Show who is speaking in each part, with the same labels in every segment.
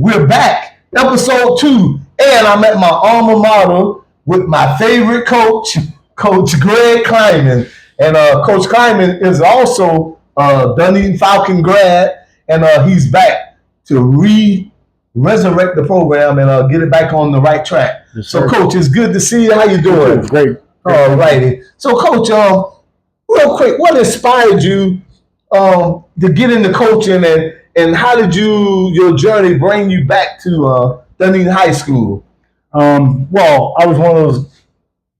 Speaker 1: We're back, episode 2, and I'm at my alma mater with my favorite coach, Coach Greg Climan. And Coach Climan is also a Dunedin Falcon grad, and he's back to resurrect the program and get it back on the right track. Yes, so, Coach, it's good to see you. How you doing?
Speaker 2: Great.
Speaker 1: All righty. So, Coach, real quick, what inspired you to get into coaching, and how did your journey bring you back to Dunedin High School?
Speaker 2: Well, I was one of those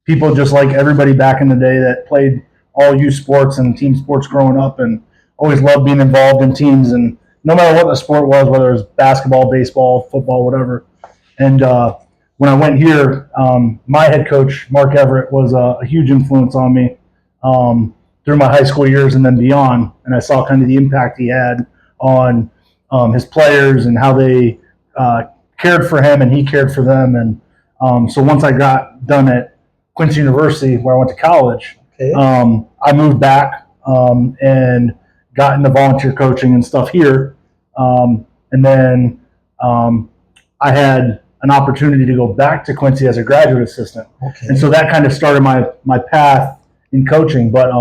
Speaker 2: people, just like everybody back in the day, that played all youth sports and team sports growing up, and always loved being involved in teams. And no matter what the sport was, whether it was basketball, baseball, football, whatever. And when I went here, my head coach, Mark Everett, was a huge influence on me through my high school years and then beyond. And I saw kind of the impact he had on his players and how they cared for him and he cared for them. And so once I got done at Quincy University, where I went to college, I moved back and got into volunteer coaching and stuff here. And then I had an opportunity to go back to Quincy as a graduate assistant. And so that kind of started my path in coaching. But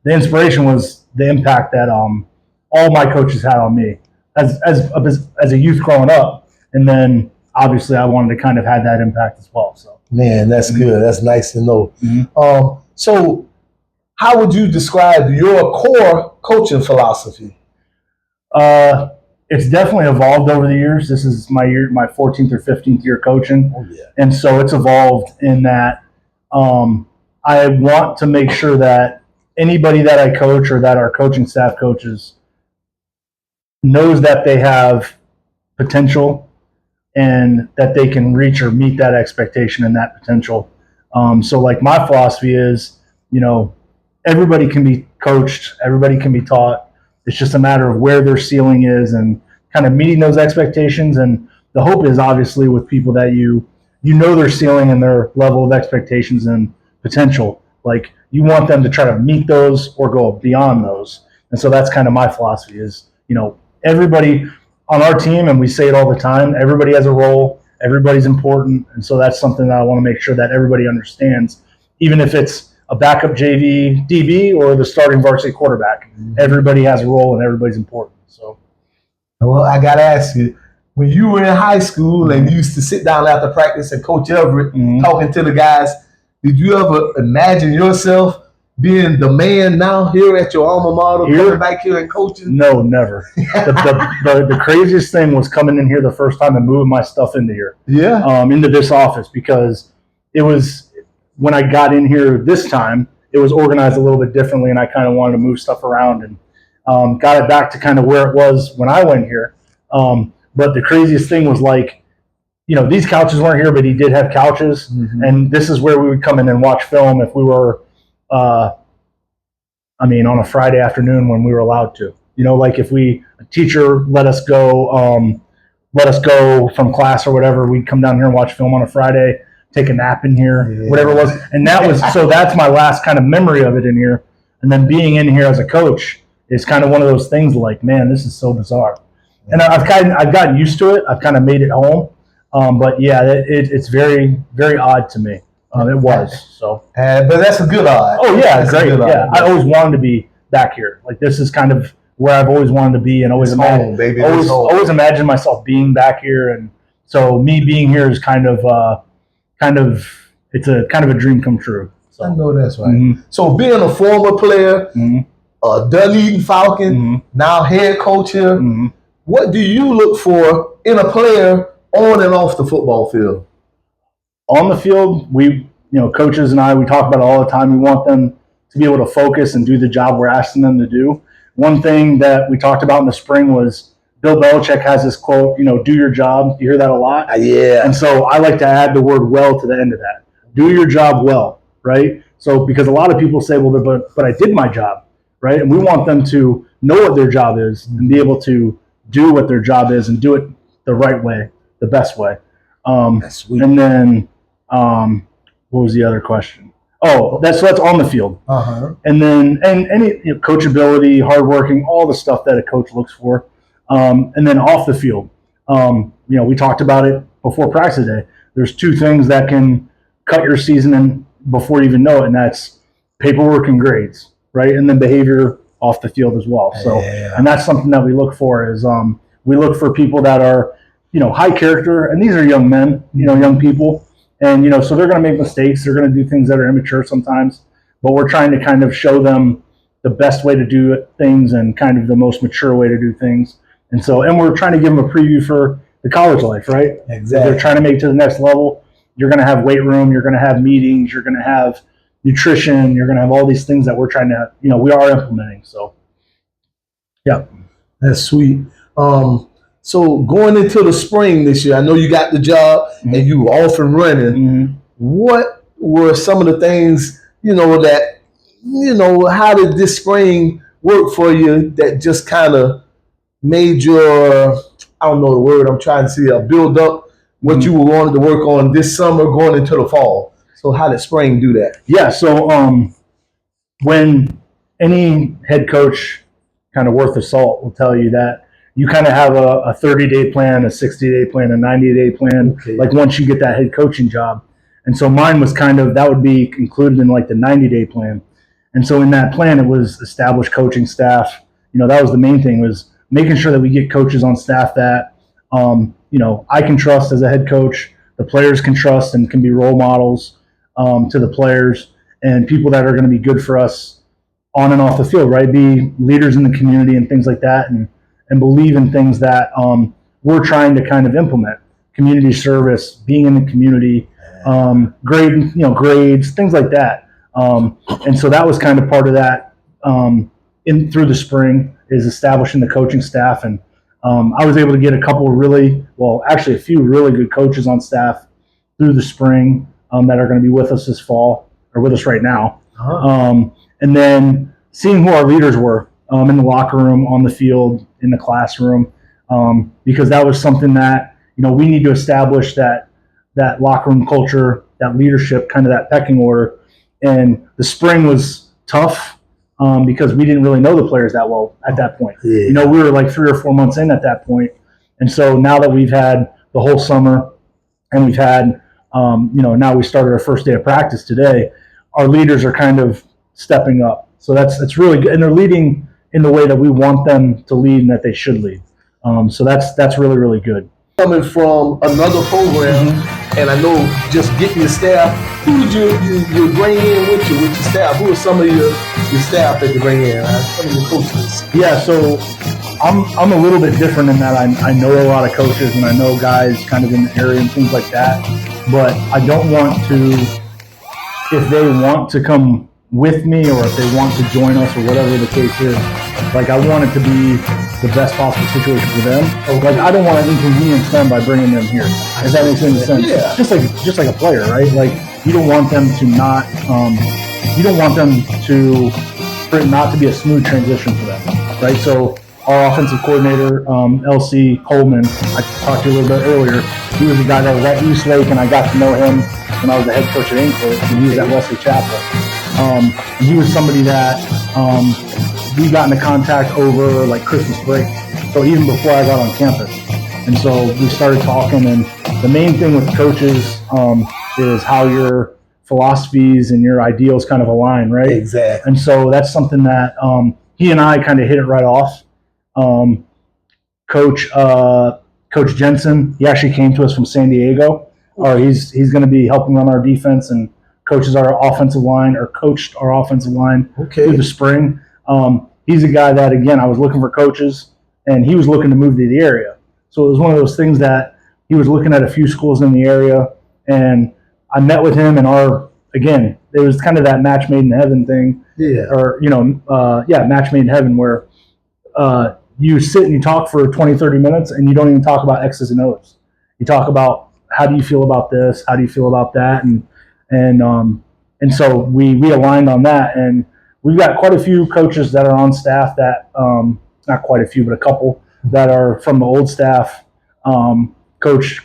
Speaker 2: the inspiration was the impact that all my coaches had on me as a youth growing up. And then obviously I wanted to kind of have that impact as well. So,
Speaker 1: man, that's good. That's nice to know. So how would you describe your core coaching philosophy?
Speaker 2: It's definitely evolved over the years. This is my 14th or 15th year coaching. And so it's evolved in that I want to make sure that anybody that I coach or that our coaching staff coaches knows that they have potential and that they can reach or meet that expectation and that potential. So like my philosophy is, everybody can be coached, everybody can be taught. It's just a matter of where their ceiling is and kind of meeting those expectations. And the hope is obviously with people that you know their ceiling and their level of expectations and potential. Like you want them to try to meet those or go beyond those. And so that's kind of my philosophy is, everybody on our team, and we say it all the time, everybody has a role, everybody's important. And so that's something that I want to make sure that everybody understands, even if it's a backup JV DB or the starting varsity quarterback. Everybody has a role and everybody's important. So,
Speaker 1: well, I got to ask you, when you were in high school and you used to sit down after practice and Coach Everett talking to the guys, did you ever imagine yourself being the man now here at your alma mater, coming back here and coaching?
Speaker 2: No, never. The craziest thing was coming in here the first time and moving my stuff into here. Into this office, because it was, when I got in here this time, it was organized a little bit differently, and I kind of wanted to move stuff around and got it back to kind of where it was when I went here. But the craziest thing was, like, these couches weren't here, but he did have couches, and this is where we would come in and watch film if we were, on a Friday afternoon when we were allowed to. Like if a teacher let us go from class or whatever, we'd come down here and watch film on a Friday, take a nap in here, whatever it was. And that was, so that's my last kind of memory of it in here. And then being in here as a coach is kind of one of those things like, man, this is so bizarre. And I've gotten used to it. I've kind of made it home. But yeah, it's very, very odd to me. It was. So,
Speaker 1: but that's a good odd.
Speaker 2: Oh yeah, that's great. Yeah, I always wanted to be back here. Like this is kind of where I've always wanted to be, and always imagined myself being back here. And so me being here is kind of it's a kind of a dream come true. So.
Speaker 1: I know that's right. So being a former player, a Dunedin Falcon, now head coach here, what do you look for in a player on and off the football field?
Speaker 2: On the field, we, coaches and I, we talk about it all the time. We want them to be able to focus and do the job we're asking them to do. One thing that we talked about in the spring was Bill Belichick has this quote, do your job. You hear that a lot?
Speaker 1: Yeah.
Speaker 2: And so I like to add the word well to the end of that. Do your job well, right? So because a lot of people say, well, but I did my job, right? And we want them to know what their job is and be able to do what their job is and do it the right way, the best way.
Speaker 1: That's sweet.
Speaker 2: And then what was the other question? Oh, that's on the field. And then any coachability, hardworking, all the stuff that a coach looks for. And then off the field, we talked about it before practice today. There's two things that can cut your season in before you even know it, and that's paperwork and grades, right? And then behavior off the field as well. So, and that's something that we look for is we look for people that are, high character, and these are young men, young people, and so they're going to make mistakes. They're going to do things that are immature sometimes, but we're trying to kind of show them the best way to do things and kind of the most mature way to do things. And so, and we're trying to give them a preview for the college life, right?
Speaker 1: Exactly.
Speaker 2: If they're trying to make it to the next level. You're going to have weight room. You're going to have meetings. You're going to have nutrition. You're going to have all these things that we're trying to, we are implementing. So, yeah.
Speaker 1: That's sweet. So going into the spring this year, I know you got the job and you were off and running.
Speaker 2: Mm-hmm.
Speaker 1: What were some of the things, that, how did this spring work for you that just kind of made your, I don't know the word I'm trying to say, build up what you were wanting to work on this summer going into the fall? So how did spring do that?
Speaker 2: Yeah, so when any head coach kind of worth the salt will tell you that you kind of have a 30-day plan, a 60-day plan, a 90-day plan, like once you get that head coaching job. And so mine was kind of, that would be included in like the 90-day plan. And so in that plan, it was establish coaching staff. That was the main thing, was making sure that we get coaches on staff that, I can trust as a head coach, the players can trust and can be role models to the players, and people that are going to be good for us on and off the field, right? Be leaders in the community and things like that, and believe in things that we're trying to kind of implement. Community service, being in the community, grades, things like that. And so that was kind of part of that through the spring, is establishing the coaching staff. And I was able to get a few really good coaches on staff through the spring that are going to be with us this fall, or with us right now. And then seeing who our leaders were in the locker room, on the field, in the classroom, because that was something that, we need to establish that locker room culture, that leadership, kind of that pecking order. And the spring was tough because we didn't really know the players that well at that point.
Speaker 1: Yeah.
Speaker 2: We were like 3 or 4 months in at that point. And so now that we've had the whole summer, and we've had, now we started our first day of practice today, our leaders are kind of stepping up. So that's really good. And they're leading in the way that we want them to lead and that they should lead. So that's really, really good.
Speaker 1: Coming from another program, and I know just getting your staff, who did you bring in with your staff? Who are some of your staff that you bring in? Some of your coaches?
Speaker 2: Yeah, so I'm a little bit different in that I know a lot of coaches and I know guys kind of in the area and things like that. But I don't want to, if they want to come with me or if they want to join us or whatever the case is, like I want it to be the best possible situation for them. Like I don't want to inconvenience them by bringing them here. If that makes any sense.
Speaker 1: Yeah.
Speaker 2: Just like a player, right? Like you don't want them to not, you don't want them to, for it not to be a smooth transition for them, right? So our offensive coordinator, LC Coleman, I talked to you a little bit earlier. He was the guy that was at East Lake, and I got to know him when I was the head coach at Inkler, and he was at Wesley Chapel. And he was somebody that we got into contact over like Christmas break, so even before I got on campus. And so we started talking, and the main thing with coaches is how your philosophies and your ideals kind of align, right?
Speaker 1: Exactly.
Speaker 2: And so that's something that he and I kind of hit it right off. Coach Jensen, he actually came to us from San Diego. He's going to be helping run our defense and coaches our offensive line, or coached our offensive line through the spring. He's a guy that, again, I was looking for coaches, and he was looking to move to the area. So it was one of those things that he was looking at a few schools in the area, and I met with him, and again, it was kind of that match made in heaven thing.
Speaker 1: Yeah.
Speaker 2: Or, match made in heaven, where you sit and you talk for 20, 30 minutes, and you don't even talk about X's and O's. You talk about, how do you feel about this? How do you feel about that? And so we aligned on that, and we've got quite a few coaches that are on staff that, not quite a few, but a couple that are from the old staff. Coach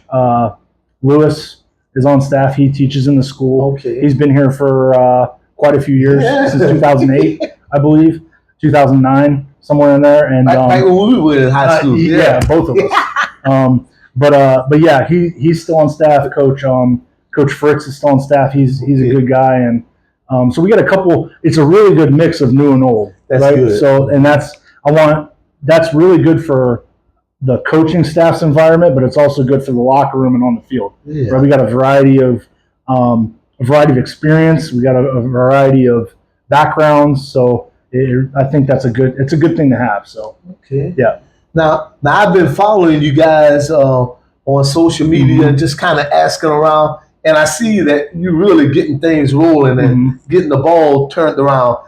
Speaker 2: Lewis is on staff. He teaches in the school.
Speaker 1: Okay.
Speaker 2: He's been here for quite a few years, since 2008, I believe, 2009, somewhere in there. And
Speaker 1: like when we were in high school.
Speaker 2: Yeah, both of us. But yeah, he's still on staff. Coach Fritz is still on staff. He's a good guy, and so we got a couple. It's a really good mix of new and old.
Speaker 1: That's
Speaker 2: right?
Speaker 1: good.
Speaker 2: So and that's really good for the coaching staff's environment, but it's also good for the locker room and on the field.
Speaker 1: Yeah.
Speaker 2: Right? We got a variety of experience. We got a variety of backgrounds. So I think it's a good thing to have. So
Speaker 1: okay.
Speaker 2: Yeah.
Speaker 1: Now I've been following you guys on social media and just kind of asking around, and I see that you're really getting things rolling and getting the ball turned around.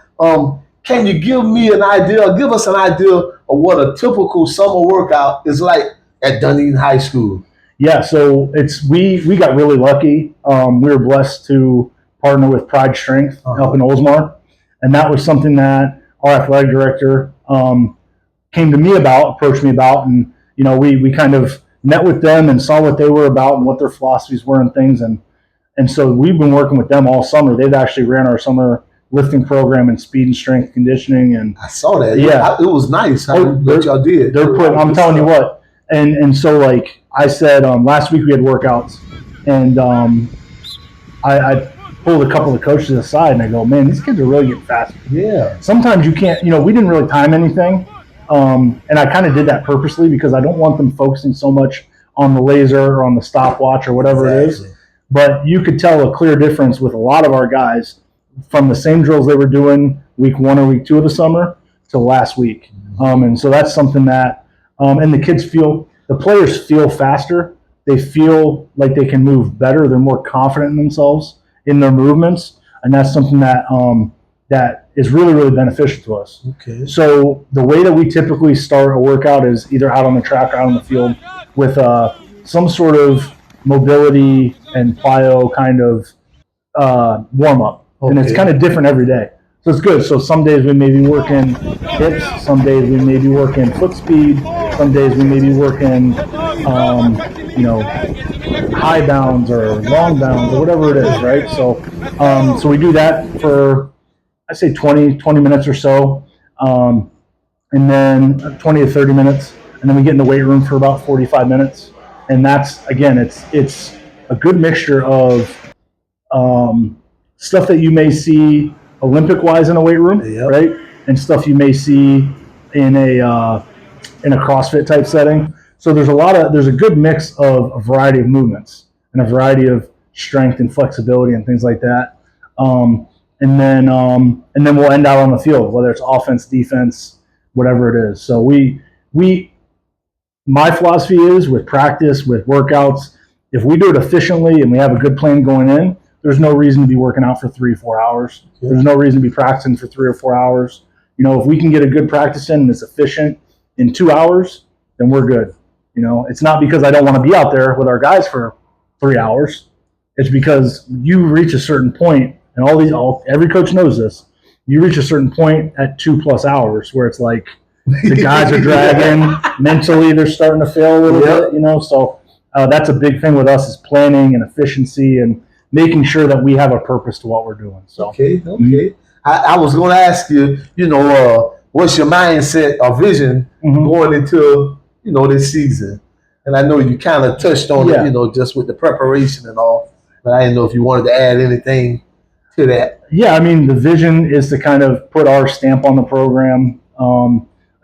Speaker 1: Can you give us an idea of what a typical summer workout is like at Dunedin High School?
Speaker 2: Yeah, so we got really lucky. We were blessed to partner with Pride Strength up in Oldsmar, and that was something that our athletic director approached me about, and we kind of met with them and saw what they were about and what their philosophies were and things, and so we've been working with them all summer. They've actually ran our summer lifting program and speed and strength conditioning, and
Speaker 1: I saw that.
Speaker 2: Yeah,
Speaker 1: it was nice what y'all did.
Speaker 2: I'm telling you what, and so like I said, last week we had workouts, and I pulled a couple of coaches aside and I go, man, these kids are really getting faster.
Speaker 1: Yeah.
Speaker 2: Sometimes you can't, we didn't really time anything, and I kind of did that purposely because I don't want them focusing so much on the laser or on the stopwatch or whatever it is. But you could tell a clear difference with a lot of our guys from the same drills they were doing week 1 or week 2 of the summer to last week. And so that's something that, and the players feel faster. They feel like they can move better. They're more confident in themselves in their movements. And that's something that, that is really, really beneficial to us.
Speaker 1: Okay.
Speaker 2: So the way that we typically start a workout is either out on the track or out on the field with some sort of mobility and plyo kind of warm-up. Okay. And it's kind of different every day. So it's good. So some days we may be working hips, some days we may be working foot speed, some days we may be working, high bounds or long bounds or whatever it is, right? So we do that for, I say 20 minutes or so, and then 20 to 30 minutes, and then we get in the weight room for about 45 minutes. And that's, again, it's a good mixture of stuff that you may see Olympic-wise in a weight room, right? And stuff you may see in a CrossFit type setting. So there's a good mix of a variety of movements and a variety of strength and flexibility and things like that. And then we'll end out on the field, whether it's offense, defense, whatever it is. So my philosophy is with practice, with workouts, if we do it efficiently and we have a good plan going in, there's no reason to be working out for 3 or 4 hours. Okay. There's no reason to be practicing for 3 or 4 hours. If we can get a good practice in and it's efficient in 2 hours, then we're good. It's not because I don't want to be out there with our guys for 3 hours. It's because you reach a certain point, and every coach knows this. You reach a certain point at 2+ hours where it's like the guys are dragging. Mentally, they're starting to fail a little bit. So that's a big thing with us is planning and efficiency and making sure that we have a purpose to what we're doing. So
Speaker 1: okay. I was going to ask you, what's your mindset or vision going into this season? And I know you kind of touched on it, just with the preparation and all. But I didn't know if you wanted to add anything to that.
Speaker 2: Yeah, I mean, the vision is to kind of put our stamp on the program,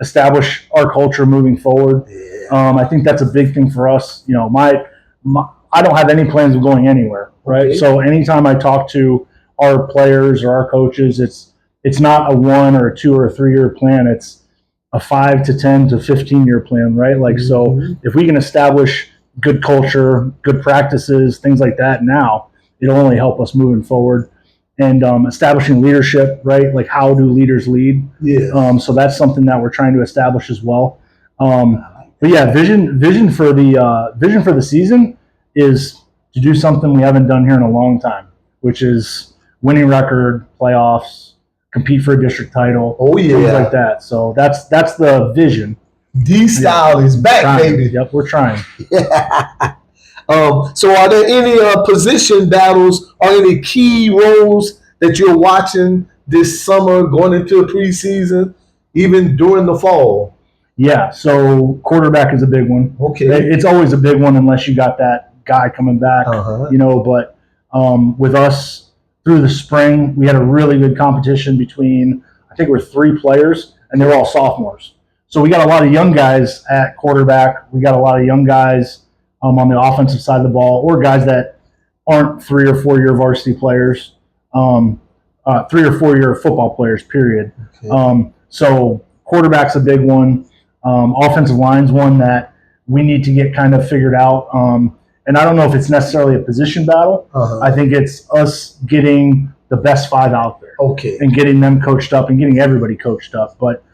Speaker 2: establish our culture moving forward. Yeah. I think that's a big thing for us. I don't have any plans of going anywhere, right? Okay. So anytime I talk to our players or our coaches, it's not a 1 or a 2 or a 3 year plan. It's a 5 to 10 to 15 year plan, right? Like, so if we can establish good culture, good practices, things like that now, it'll only help us moving forward. And establishing leadership, right? Like, how do leaders lead? Yeah. So that's something that we're trying to establish as well. But yeah, vision for the season is to do something we haven't done here in a long time, which is winning record, playoffs, compete for a district title, things like that. So that's the vision.
Speaker 1: D-Style is back, baby.
Speaker 2: Yep, we're trying.
Speaker 1: Yeah. So are there any position battles or any key roles that you're watching this summer going into preseason, even during the fall?
Speaker 2: Yeah, so quarterback is a big one.
Speaker 1: Okay.
Speaker 2: It's always a big one unless you got that guy coming back, But with us through the spring, we had a really good competition between, I think we're 3 players, and they're all sophomores. So we got a lot of young guys at quarterback. We got a lot of young guys on the offensive side of the ball, or guys that aren't 3 or 4 year varsity players, 3 or 4 year football players, period.
Speaker 1: Okay.
Speaker 2: So quarterback's a big one. Offensive line's one that we need to get kind of figured out. And I don't know if it's necessarily a position battle. I think it's us getting the best 5 out there.
Speaker 1: Okay.
Speaker 2: And getting them coached up and getting everybody coached up. But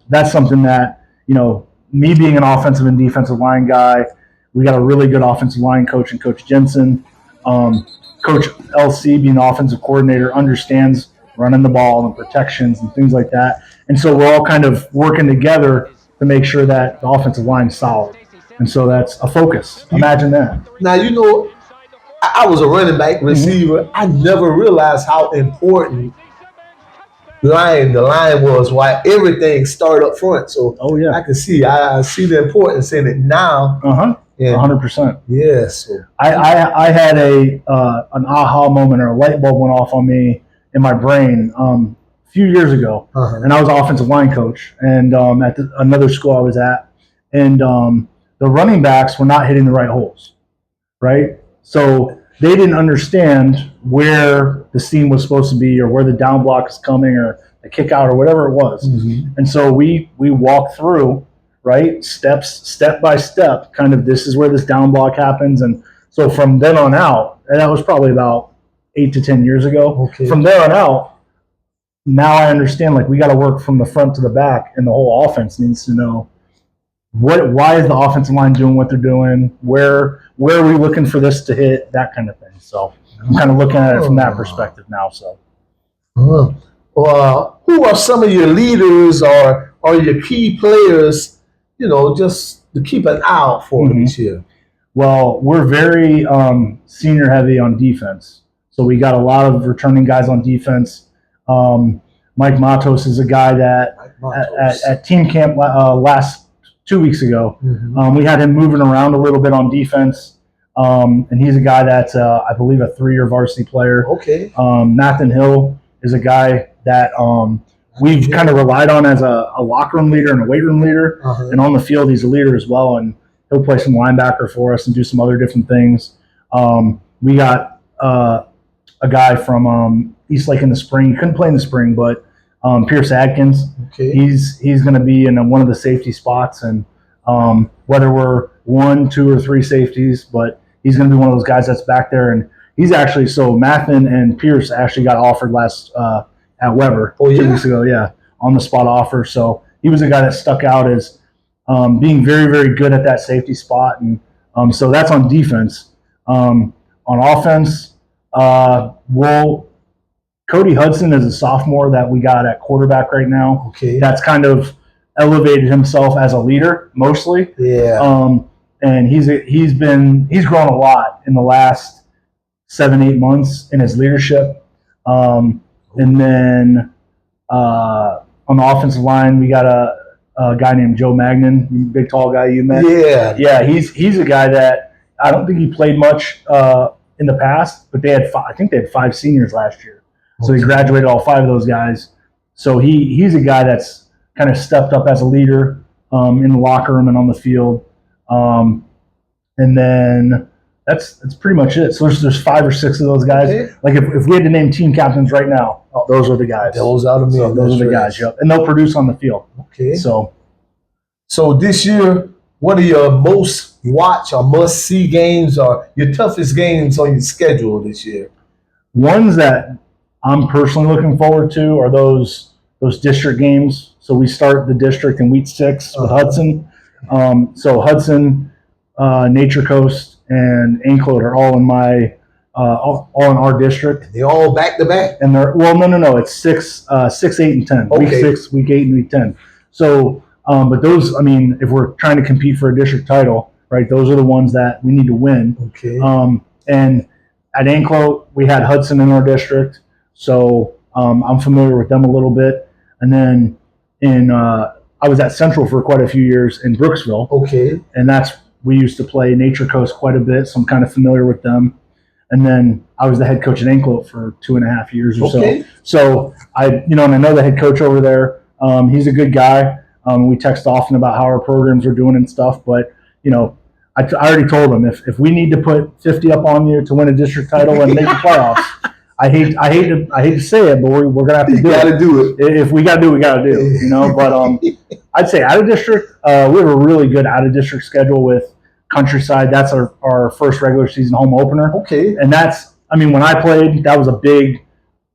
Speaker 2: that's something that, me being an offensive and defensive line guy, we got a really good offensive line coach and Coach Jensen. Coach LC, being the offensive coordinator, understands running the ball and protections and things like that. And so we're all kind of working together to make sure that the offensive line is solid. And so that's a focus. Imagine that.
Speaker 1: Now, I was a running back receiver. Mm-hmm. I never realized how important the line was, why everything started up front. So I can see, I see the importance in it now.
Speaker 2: 100%.
Speaker 1: Yes.
Speaker 2: I had an aha moment, or a light bulb went off on me in my brain a few years ago, and I was offensive line coach, and at another school I was at, and the running backs were not hitting the right holes, right? So they didn't understand where the seam was supposed to be, or where the down block is coming, or the kick out, or whatever it was. Mm-hmm. And so we walked through, right, step by step, kind of, this is where this down block happens. And so from then on out, and that was probably about 8 to 10 years ago. Okay. From there on out, now I understand, like, we got to work from the front to the back, and the whole offense needs to know why is the offensive line doing what they're doing, where are we looking for this to hit, that kind of thing. So I'm kind of looking at it from that perspective now. So
Speaker 1: who are some of your leaders or your key players, just to keep an eye out for this year?
Speaker 2: Well, we're very senior heavy on defense. So we got a lot of returning guys on defense. Mike Matos is a guy that at team camp last 2 weeks ago, we had him moving around a little bit on defense. And he's a guy that's, I believe, a 3-year varsity player. Okay. Nathan Hill is a guy that we've kind of relied on as a locker room leader and a weight room leader. And on the field, he's a leader as well. And he'll play some linebacker for us and do some other different things. We got a guy from East Lake in the spring. He couldn't play in the spring, but Pierce Adkins. Okay. He's going to be in one of the safety spots. And whether we're 1, 2, or 3 safeties, but he's going to be one of those guys that's back there. And he's actually, so Mathin and Pierce actually got offered last at Weber 2 weeks ago, on the spot offer. So he was a guy that stuck out as being very, very good at that safety spot. And so that's on defense. On offense, Cody Hudson is a sophomore that we got at quarterback right now. Okay. That's kind of elevated himself as a leader mostly. Yeah. And he's grown a lot in the last 7-8 months in his leadership. And then on the offensive line, we got a guy named Joe Magnan, big tall guy you met. Yeah. Yeah, he's a guy that I don't think he played much in the past, but I think they had 5 seniors last year. So he graduated all 5 of those guys. So he's a guy that's kind of stepped up as a leader in the locker room and on the field. And then that's pretty much it. So there's 5 or 6 of those guys. Okay. Like if we had to name team captains right now, those are the guys.
Speaker 1: Those are the
Speaker 2: guys. Yep. And they'll produce on the field. Okay. So
Speaker 1: this year, what are your most watch or must see games or your toughest games on your schedule this year?
Speaker 2: Ones that I'm personally looking forward to are those district games. So we start the district in week 6 with Hudson. So Hudson, Nature Coast, and Anklote are all in all in our district.
Speaker 1: They all back to back.
Speaker 2: And they're no. It's 6, 8, and 10. Okay. Week 6, week 8, and week 10. So, but those, I mean, if we're trying to compete for a district title, right? Those are the ones that we need to win. Okay. And at Anklote, we had Hudson in our district. So I'm familiar with them a little bit. And then in I was at Central for quite a few years in Brooksville.
Speaker 1: Okay.
Speaker 2: And we used to play Nature Coast quite a bit, so I'm kind of familiar with them. And then I was the head coach at Anklet for 2.5 years or so. So and I know the head coach over there. He's a good guy. We text often about how our programs are doing and stuff. But I already told him if we need to put 50 up on you to win a district title and make the playoffs, I hate to say it, but we're gonna have to do it.
Speaker 1: You gotta do it.
Speaker 2: If we gotta do it, we gotta do it. But I'd say out of district, we have a really good out of district schedule with Countryside. That's our first regular season home opener.
Speaker 1: Okay.
Speaker 2: And when I played, that was a big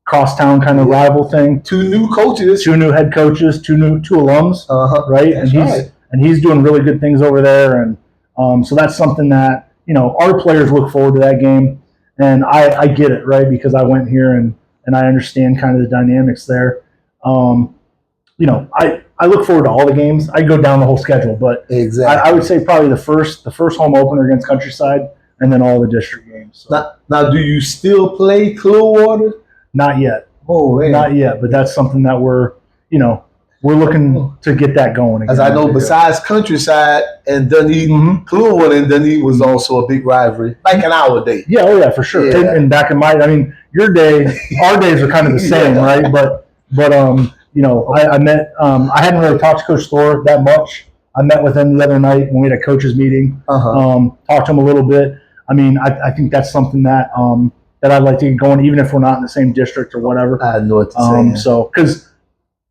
Speaker 2: crosstown kind of rival thing.
Speaker 1: 2 new coaches,
Speaker 2: 2 new head coaches, 2 alums, right? And he's doing really good things over there. And so that's something that our players look forward to that game. And I get it, right? Because I went here and I understand kind of the dynamics there. I look forward to all the games. I go down the whole schedule, but
Speaker 1: exactly.
Speaker 2: I would say probably the first home opener against Countryside, and then all the district games. So.
Speaker 1: Now, do you still play Clearwater?
Speaker 2: Not yet.
Speaker 1: Oh, man.
Speaker 2: Not yet, but that's something that we're looking to get that going again.
Speaker 1: As I know, besides Countryside and Dunedin, Climan and Dunedin was also a big rivalry, like in our day.
Speaker 2: Yeah, oh yeah, for sure.
Speaker 1: Yeah.
Speaker 2: And back in your day, our days are kind of the same, right? But I met. I hadn't really talked to Coach Thor that much. I met with him the other night when we had a coaches meeting. Talked to him a little bit. I think that's something that I'd like to get going, even if we're not in the same district or whatever.
Speaker 1: I know what to say.
Speaker 2: So, because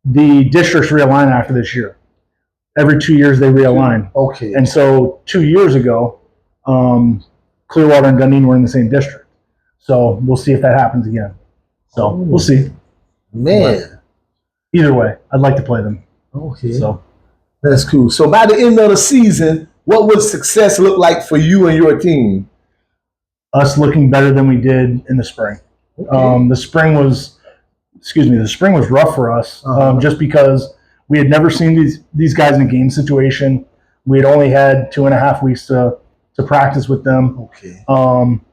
Speaker 2: the districts realign after this year. Every 2 years they realign.
Speaker 1: Okay.
Speaker 2: And so 2 years ago, Clearwater and Dunedin were in the same district. So we'll see if that happens again. So we'll see.
Speaker 1: Man.
Speaker 2: But either way, I'd like to play them.
Speaker 1: Okay.
Speaker 2: So
Speaker 1: that's cool. So by the end of the season, what would success look like for you and your team?
Speaker 2: Us looking better than we did in the spring.
Speaker 1: Okay.
Speaker 2: The spring was rough for us, just because we had never seen these guys in a game situation. We had only had 2.5 weeks to practice with them.
Speaker 1: Okay.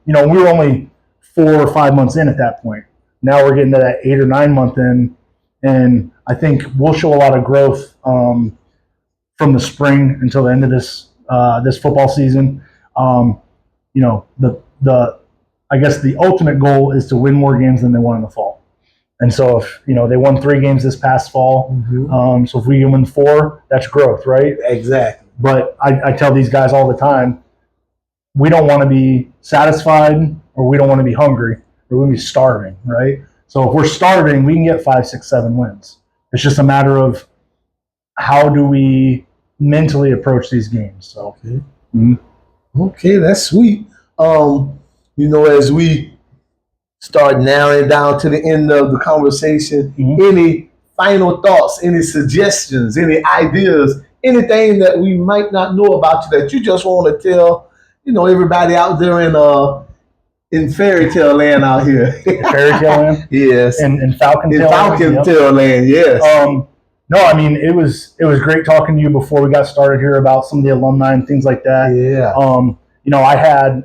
Speaker 2: We were only 4 or 5 months in at that point. Now we're getting to that 8 or 9 month in, and I think we'll show a lot of growth from the spring until the end of this football season. I guess the ultimate goal is to win more games than they won in the fall. And so if they won 3 games this past fall, so if we can win 4, that's growth, right?
Speaker 1: Exactly.
Speaker 2: But I tell these guys all the time, we don't want to be satisfied, or we don't want to be hungry, or we want to be starving, right? So if we're starving, we can get 5, 6, 7 wins. It's just a matter of how do we mentally approach these games. So
Speaker 1: okay, that's sweet. As we start narrowing down to the end of the conversation, any final thoughts, any suggestions, any ideas, anything that we might not know about you that you just want to tell, everybody out there in fairy tale land out here.
Speaker 2: Fairy tale land?
Speaker 1: Yes.
Speaker 2: In Falcon Tale land?
Speaker 1: Falcon Tale land, yes.
Speaker 2: No, it was great talking to you before we got started here about some of the alumni and things like that.
Speaker 1: Yeah.
Speaker 2: I had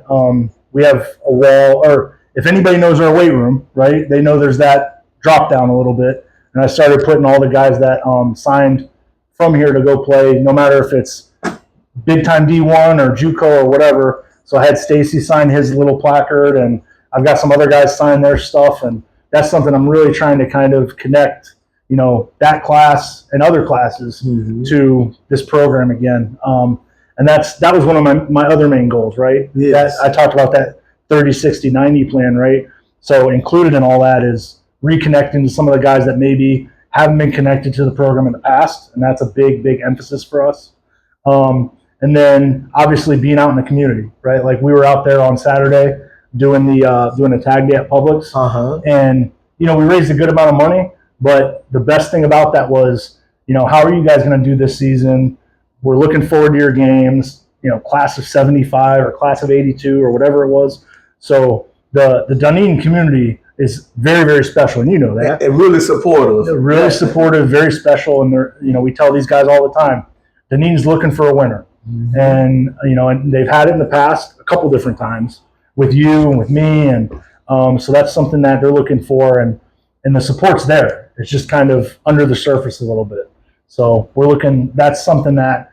Speaker 2: we have a wall, or if anybody knows our weight room, right, they know there's that drop down a little bit. And I started putting all the guys that signed from here to go play, no matter if it's big time D1 or JUCO or whatever. So I had Stacy sign his little placard, and I've got some other guys sign their stuff, and that's something I'm really trying to kind of connect, that class and other classes to this program again. And that was one of my other main goals, right?
Speaker 1: Yes.
Speaker 2: I talked about that 30, 60, 90 plan, right? So included in all that is reconnecting to some of the guys that maybe haven't been connected to the program in the past, and that's a big, big emphasis for us. And then obviously being out in the community, right? Like we were out there on Saturday doing a tag day at Publix, and we raised a good amount of money. But the best thing about that was, how are you guys going to do this season? We're looking forward to your games. Class of 75 or class of 82 or whatever it was. So the Dunedin community is very, very special, and you know that.
Speaker 1: And really supportive.
Speaker 2: They're really supportive, very special, and we tell these guys all the time, Dunedin's looking for a winner. And and they've had it in the past a couple different times with you and with me, and so that's something that they're looking for, and the support's there. It's just kind of under the surface a little bit. So we're looking. That's something that,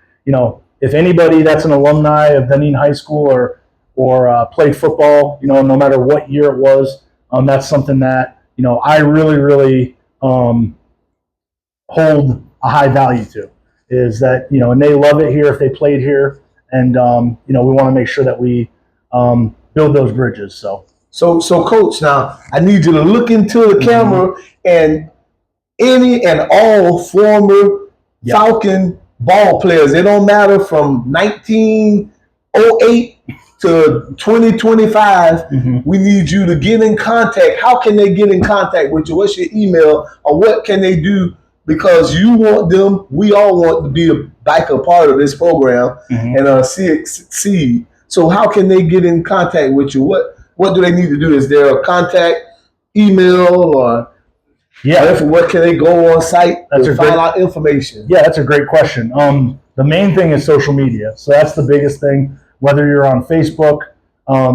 Speaker 2: if anybody that's an alumni of Dunedin High School or played football, no matter what year it was, that's something that I really, really hold a high value to. Is that and they love it here if they played here, and we want to make sure that we build those bridges.
Speaker 1: So, Coach, now I need you to look into the camera, and any and all former Falcon ball players. It don't matter from 1908 to 2025. We need you to get in contact. How can they get in contact with you? What's your email, or what can they do? Because you want them, we all want to be a part of this program and see it succeed. So how can they get in contact with you? What do they need to do? Is there a contact email, or what can they go on site to find out information?
Speaker 2: Yeah, that's a great question. The main thing is social media. So that's the biggest thing. Whether you're on Facebook,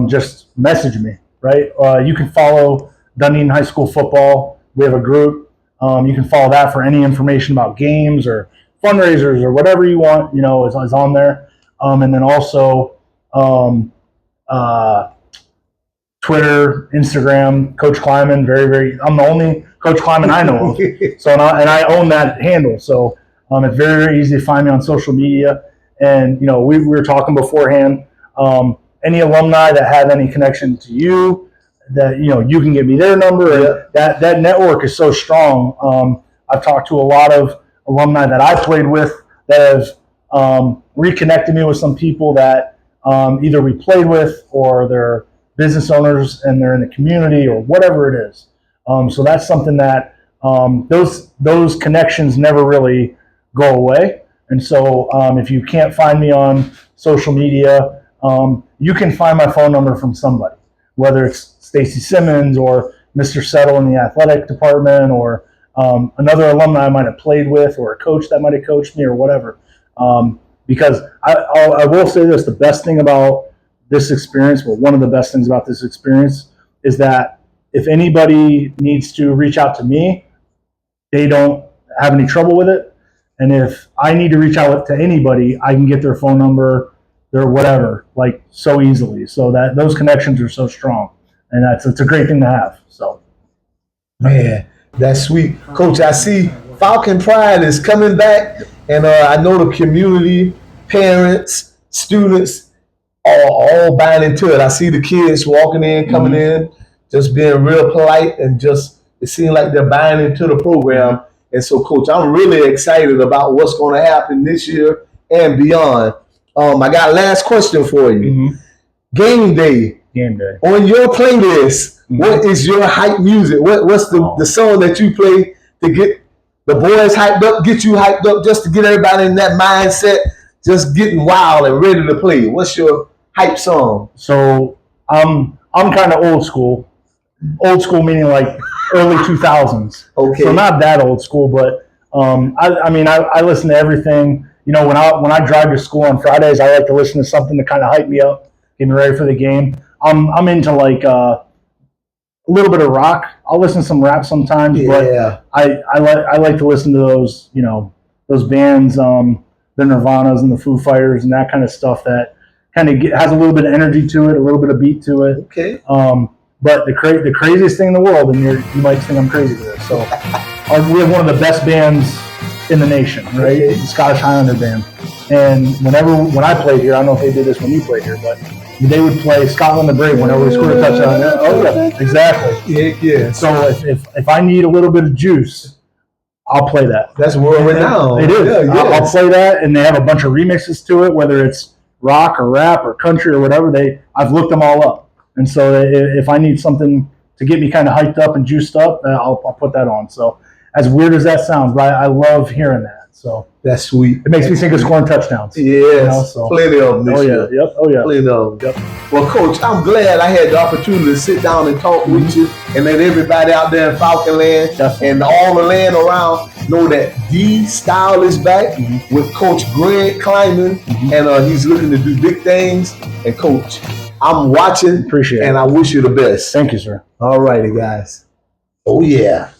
Speaker 2: just message me, right? You can follow Dunedin High School football. We have a group. You can follow that for any information about games or fundraisers or whatever you want, is on there. And then also Twitter, Instagram, Coach Climan, I'm the only Coach Climan I know of. So, and I own that handle. So it's very, very easy to find me on social media. And, we were talking beforehand, any alumni that have any connection to you, that, you can give me their number. That network is so strong. I've talked to a lot of alumni that I played with that have reconnected me with some people that either we played with, or they're business owners and they're in the community, or whatever it is. So that's something that those connections never really go away. And so if you can't find me on social media, you can find my phone number from somebody, whether it's Stacy Simmons or Mr. Settle in the athletic department, or another alumni I might have played with, or a coach that might have coached me, or whatever. Because I will say this, the best thing about this experience, one of the best things about this experience, is that if anybody needs to reach out to me, they don't have any trouble with it. And if I need to reach out to anybody, I can get their phone number, their whatever, like so easily. So that those connections are so strong, and it's a great thing to have. So,
Speaker 1: man, that's sweet, Coach. I see Falcon Pride is coming back, and I know the community, parents, students are all buying into it. I see the kids walking in, coming in, just being real polite, and just it seems like they're buying into the program. And so, Coach, I'm really excited about what's going to happen this year and beyond. I got a last question for you. Game day. On your playlist, what is your hype music? What's the song that you play to get the boys hyped up, get you hyped up, just to get everybody in that mindset, just getting wild and ready to play? What's your hype song?
Speaker 2: So I'm kind of old school. Old school meaning like early 2000s.
Speaker 1: Okay.
Speaker 2: So not that old school, but I listen to everything. When I drive to school on Fridays, I like to listen to something to kind of hype me up, get me ready for the game. I'm into like a little bit of rock. I'll listen to some rap sometimes, but I like to listen to those those bands, the Nirvanas and the Foo Fighters and that kind of stuff that kind of has a little bit of energy to it, a little bit of beat to it.
Speaker 1: Okay.
Speaker 2: But the craziest thing in the world, and you might think I'm crazy for this, so we have one of the best bands in the nation, right? The Scottish Highlander band. And when I played here, I don't know if they did this when you played here, but they would play Scotland the Brave whenever we scored a touchdown. Oh yeah, exactly.
Speaker 1: Yeah.
Speaker 2: So if I need a little bit of juice, I'll play that.
Speaker 1: That's world renowned.
Speaker 2: It is. Yeah, I'll play that, and they have a bunch of remixes to it, whether it's rock or rap or country or whatever. I've looked them all up. And so if I need something to get me kind of hyped up and juiced up, I'll put that on. So as weird as that sounds, but I love hearing that. So
Speaker 1: that's sweet.
Speaker 2: It makes me think of scoring touchdowns.
Speaker 1: Yes, plenty of them this year.
Speaker 2: Yep. Oh yeah.
Speaker 1: Plenty of them.
Speaker 2: Yep.
Speaker 1: Well, Coach, I'm glad I had the opportunity to sit down and talk with you, and let everybody out there in Falcon Land and all the land around know that the style is back with Coach Greg Climan, and he's looking to do big things. And Coach, I'm watching.
Speaker 2: Appreciate it.
Speaker 1: And I wish you the best.
Speaker 2: Thank you, sir.
Speaker 1: All righty, guys. Oh, yeah.